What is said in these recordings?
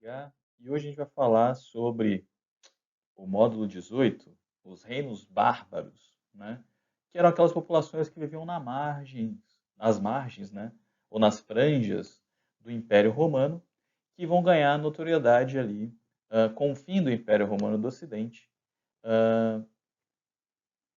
BH e hoje a gente vai falar sobre o módulo 18, os reinos bárbaros, né? Que eram aquelas populações que viviam nas margens, né? Ou nas franjas do Império Romano, que vão ganhar notoriedade ali com o fim do Império Romano do Ocidente,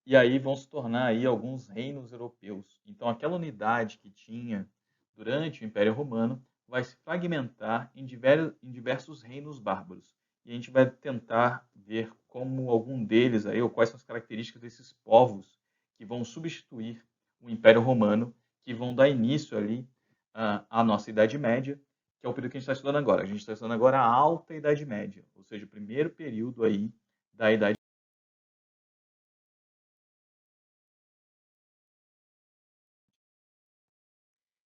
e aí vão se tornar aí alguns reinos europeus. Então, aquela unidade que tinha durante o Império Romano vai se fragmentar em diversos reinos bárbaros. E a gente vai tentar ver como algum deles aí, ou quais são as características desses povos que vão substituir o Império Romano, que vão dar início ali à nossa Idade Média, que é o período que a gente está estudando agora. A gente está estudando agora a Alta Idade Média, ou seja, o primeiro período aí da Idade.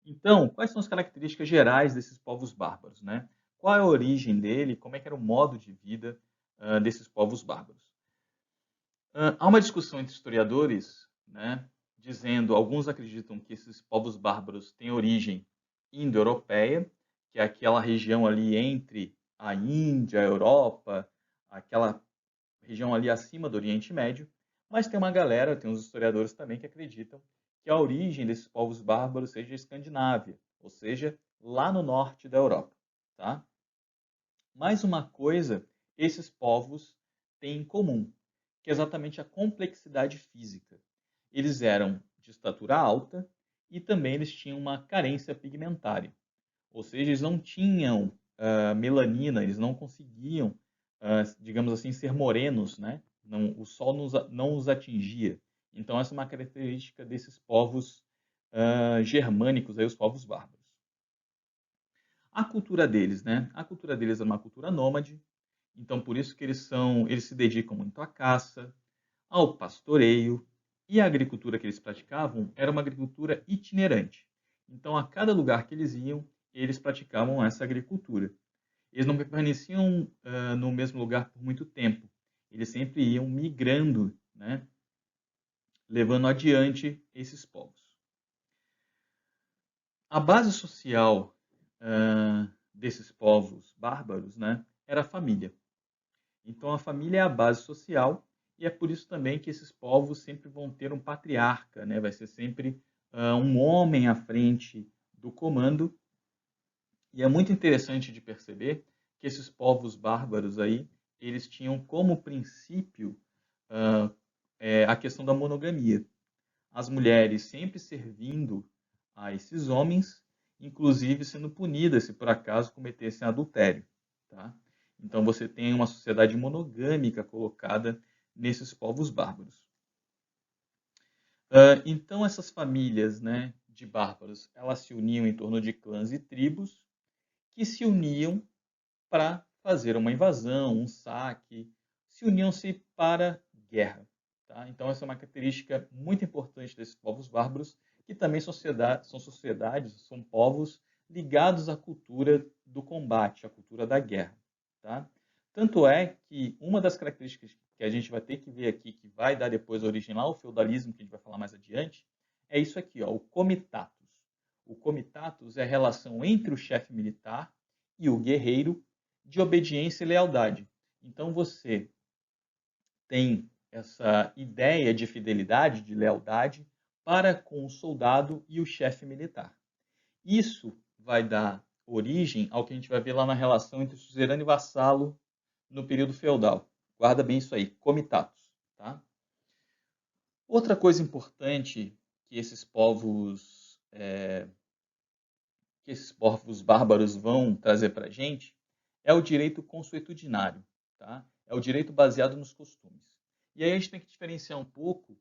Então, quais são as características gerais desses povos bárbaros, né? Qual é a origem dele? Como é que era o modo de vida desses povos bárbaros? Há uma discussão entre historiadores, né, dizendo, alguns acreditam que esses povos bárbaros têm origem indo-europeia, que é aquela região ali entre a Índia, a Europa, aquela região ali acima do Oriente Médio, mas tem uma galera, tem uns historiadores também que acreditam que a origem desses povos bárbaros seja a Escandinávia, ou seja, lá no norte da Europa, tá? Mais uma coisa esses povos têm em comum, que é exatamente a complexidade física. Eles eram de estatura alta e também eles tinham uma carência pigmentária, ou seja, eles não tinham melanina, eles não conseguiam, digamos assim, ser morenos, né? Não, o sol não os atingia. Então, essa é uma característica desses povos germânicos, aí, os povos bárbaros. A cultura deles, né? A cultura deles é uma cultura nômade, então por isso que eles se dedicam muito à caça, ao pastoreio, e a agricultura que eles praticavam era uma agricultura itinerante. Então, a cada lugar que eles iam, eles praticavam essa agricultura. Eles não permaneciam no mesmo lugar por muito tempo. Eles sempre iam migrando, né, levando adiante esses povos. A base social desses povos bárbaros, né, era a família. Então, a família é a base social e é por isso também que esses povos sempre vão ter um patriarca, né? Vai ser sempre um homem à frente do comando. E é muito interessante de perceber que esses povos bárbaros aí, eles tinham como princípio a questão da monogamia. As mulheres sempre servindo a esses homens, inclusive sendo punidas se por acaso cometessem adultério. Tá? Então você tem uma sociedade monogâmica colocada nesses povos bárbaros. Então essas famílias, né, de bárbaros, elas se uniam em torno de clãs e tribos que se uniam para fazer uma invasão, um saque, se uniam-se para guerra. Tá? Então, essa é uma característica muito importante desses povos bárbaros, que também são sociedades, são povos ligados à cultura do combate, à cultura da guerra. Tá? Tanto é que uma das características que a gente vai ter que ver aqui, que vai dar depois origem lá ao feudalismo, que a gente vai falar mais adiante, é isso aqui, ó, o comitatus. O comitatus é a relação entre o chefe militar e o guerreiro de obediência e lealdade. Então você tem essa ideia de fidelidade, de lealdade para com o soldado e o chefe militar. Isso vai dar origem ao que a gente vai ver lá na relação entre suzerano e vassalo no período feudal. Guarda bem isso aí, comitatus. Tá? Outra coisa importante que esses povos bárbaros vão trazer para a gente é o direito consuetudinário, tá? É o direito baseado nos costumes. E aí a gente tem que diferenciar um pouco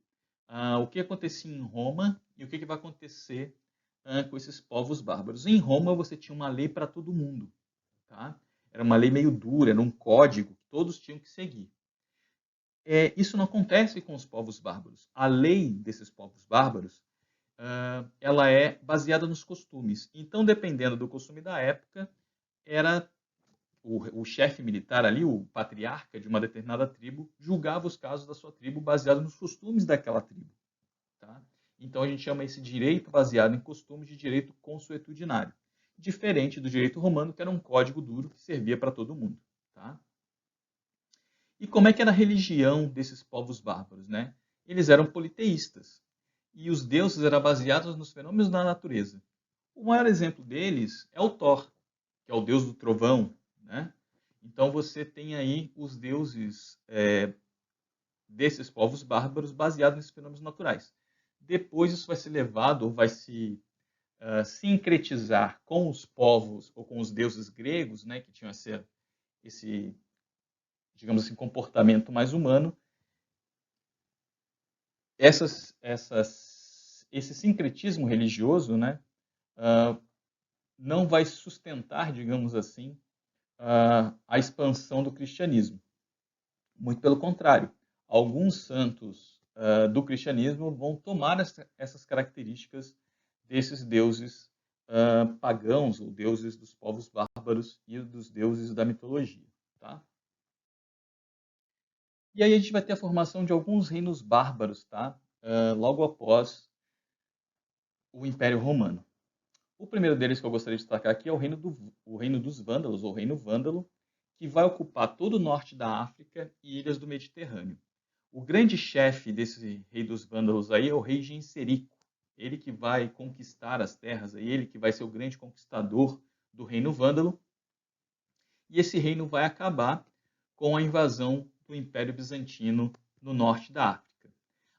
o que acontecia em Roma e o que vai acontecer com esses povos bárbaros. Em Roma você tinha uma lei para todo mundo, tá? Era uma lei meio dura, era um código que todos tinham que seguir. Isso não acontece com os povos bárbaros. A lei desses povos bárbaros ela é baseada nos costumes. Então, dependendo do costume da época, era o chefe militar ali, o patriarca de uma determinada tribo, julgava os casos da sua tribo baseado nos costumes daquela tribo. Tá? Então, a gente chama esse direito baseado em costumes de direito consuetudinário. diferente do direito romano, que era um código duro que servia para todo mundo. Tá? E como é que era a religião desses povos bárbaros? Né? Eles eram politeístas, e os deuses eram baseados nos fenômenos da natureza. O maior exemplo deles é o Thor, que é o deus do trovão. Né? Então você tem aí os deuses desses povos bárbaros baseados nesses fenômenos naturais. Depois isso vai ser levado, ou vai se sincretizar com os povos, ou com os deuses gregos, né, que tinham esse, digamos assim, comportamento mais humano. Esse sincretismo religioso, né, não vai sustentar, digamos assim, a expansão do cristianismo. Muito pelo contrário, alguns santos do cristianismo vão tomar essas características desses deuses pagãos, ou deuses dos povos bárbaros e dos deuses da mitologia. Tá? E aí a gente vai ter a formação de alguns reinos bárbaros, tá? Logo após o Império Romano. O primeiro deles que eu gostaria de destacar aqui é o reino dos Vândalos, ou Reino Vândalo, que vai ocupar todo o norte da África e ilhas do Mediterrâneo. O grande chefe desse rei dos Vândalos aí é o rei Genserico. Ele que vai conquistar as terras, ele que vai ser o grande conquistador do reino Vândalo. E esse reino vai acabar com a invasão do Império Bizantino no norte da África.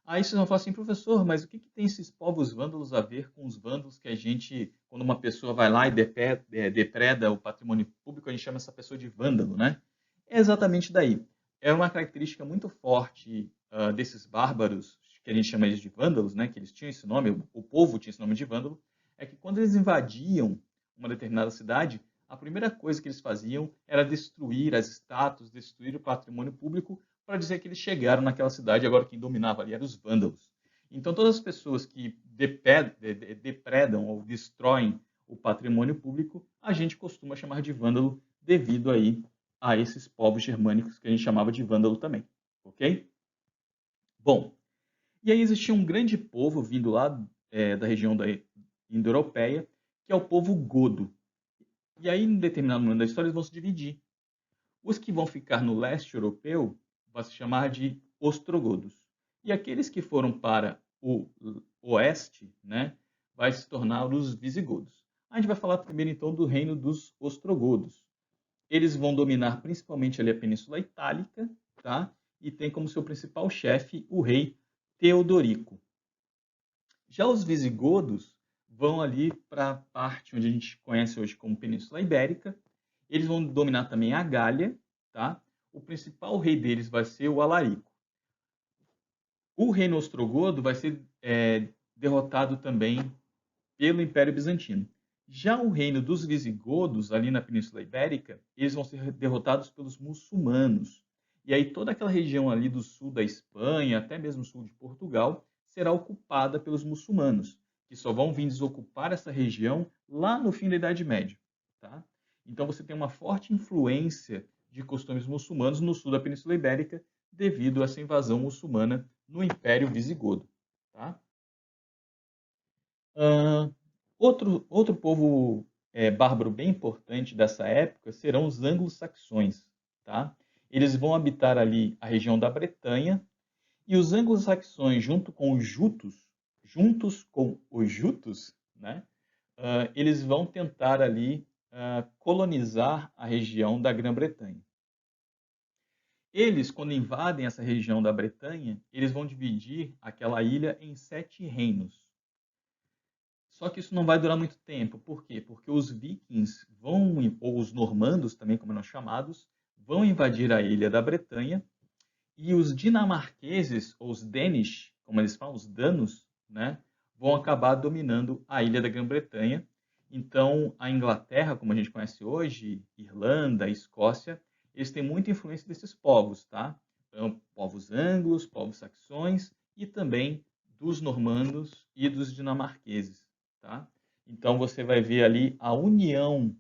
Aí vocês vão falar assim, professor, mas o que tem esses povos vândalos a ver com os vândalos que a gente, quando uma pessoa vai lá e depreda o patrimônio público, a gente chama essa pessoa de vândalo, né? É exatamente daí. É uma característica muito forte desses bárbaros, que a gente chama eles de vândalos, né? Que eles tinham esse nome, o povo tinha esse nome de vândalo, é que quando eles invadiam uma determinada cidade, a primeira coisa que eles faziam era destruir as estátuas, destruir o patrimônio público, para dizer que eles chegaram naquela cidade, agora quem dominava ali eram os vândalos. Então, todas as pessoas que depredam ou destroem o patrimônio público, a gente costuma chamar de vândalo devido aí a esses povos germânicos que a gente chamava de vândalo também. Ok? Bom, e aí existia um grande povo vindo lá da região da Indo-Europeia, que é o povo godo. E aí, em determinado momento da história, eles vão se dividir. Os que vão ficar no leste europeu vai se chamar de ostrogodos. E aqueles que foram para o oeste, né, vai se tornar os visigodos. A gente vai falar primeiro então do reino dos ostrogodos. Eles vão dominar principalmente ali a Península Itálica, tá? E tem como seu principal chefe o rei Teodorico. Já os visigodos vão ali para a parte onde a gente conhece hoje como Península Ibérica. Eles vão dominar também a Gália, tá? O principal rei deles vai ser o Alarico. O reino ostrogodo vai ser derrotado também pelo Império Bizantino. Já o reino dos visigodos, ali na Península Ibérica, eles vão ser derrotados pelos muçulmanos. E aí toda aquela região ali do sul da Espanha, até mesmo sul de Portugal, será ocupada pelos muçulmanos, que só vão vir desocupar essa região lá no fim da Idade Média. Tá? Então você tem uma forte influência de costumes muçulmanos no sul da Península Ibérica devido a essa invasão muçulmana no Império Visigodo. Tá? Outro povo bárbaro bem importante dessa época serão os anglo-saxões. Tá? Eles vão habitar ali a região da Bretanha, e os anglo-saxões, juntos com os jutos, né, eles vão tentar ali colonizar a região da Grã-Bretanha. Eles, quando invadem essa região da Bretanha, eles vão dividir aquela ilha em 7 reinos. Só que isso não vai durar muito tempo. Por quê? Porque os vikings vão, ou os normandos também, como nós chamados, vão invadir a ilha da Bretanha, e os dinamarqueses, ou os Danish, como eles falam, os danos, né, vão acabar dominando a ilha da Grã-Bretanha. Então, a Inglaterra, como a gente conhece hoje, Irlanda, Escócia, eles têm muita influência desses povos, tá? Então, povos anglos, povos saxões e também dos normandos e dos dinamarqueses, tá? Então, você vai ver ali a união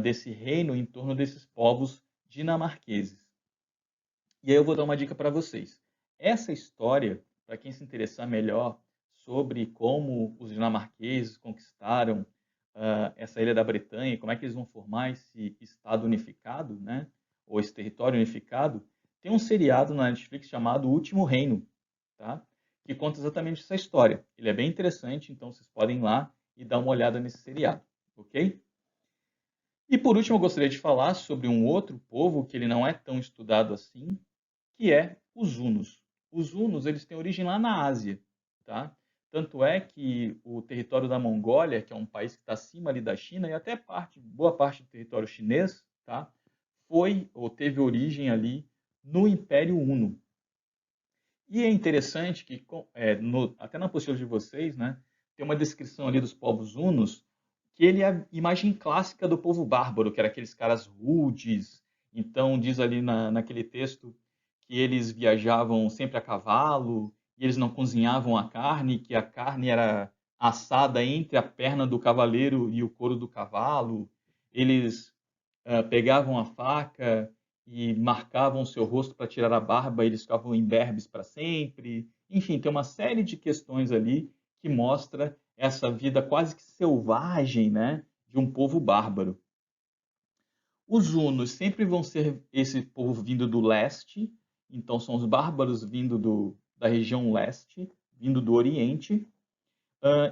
desse reino em torno desses povos dinamarqueses. E aí eu vou dar uma dica para vocês. Essa história, para quem se interessar melhor sobre como os dinamarqueses conquistaram essa ilha da Bretanha, como é que eles vão formar esse Estado unificado, né? Ou esse território unificado, tem um seriado na Netflix chamado O Último Reino, tá? Que conta exatamente essa história. Ele é bem interessante, então vocês podem ir lá e dar uma olhada nesse seriado, ok? E por último, eu gostaria de falar sobre um outro povo que ele não é tão estudado assim, que é os hunos. Os hunos, eles têm origem lá na Ásia, tá? Tanto é que o território da Mongólia, que é um país que está acima ali da China, e até boa parte do território chinês, tá? Foi ou teve origem ali no Império Huno. E é interessante que, até na apostila de vocês, né, tem uma descrição ali dos povos hunos, que ele é a imagem clássica do povo bárbaro, que era aqueles caras rudes. Então, diz ali naquele texto que eles viajavam sempre a cavalo, e eles não cozinhavam a carne, que a carne era assada entre a perna do cavaleiro e o couro do cavalo. Eles pegavam a faca e marcavam o seu rosto para tirar a barba, e eles ficavam imberbes para sempre. Enfim, tem uma série de questões ali que mostra essa vida quase que selvagem, né, de um povo bárbaro. Os hunos sempre vão ser esse povo vindo do leste, então são os bárbaros vindo da região leste, vindo do oriente.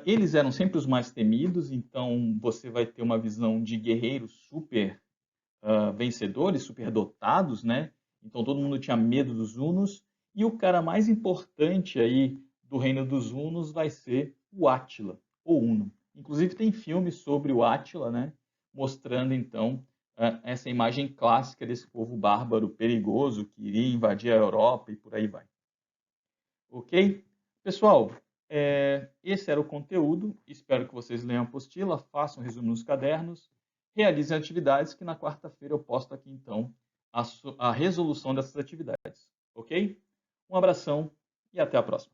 Eles eram sempre os mais temidos, então você vai ter uma visão de guerreiros super vencedores, superdotados, né? Então todo mundo tinha medo dos hunos. E o cara mais importante aí do reino dos hunos vai ser o Átila, ou Huno. Inclusive tem filme sobre o Átila, né? Mostrando então essa imagem clássica desse povo bárbaro perigoso que iria invadir a Europa e por aí vai. Ok? Pessoal, esse era o conteúdo. Espero que vocês leiam a apostila, façam um resumo nos cadernos, realizem atividades que na quarta-feira eu posto aqui, então, a resolução dessas atividades. Ok? Um abração e até a próxima.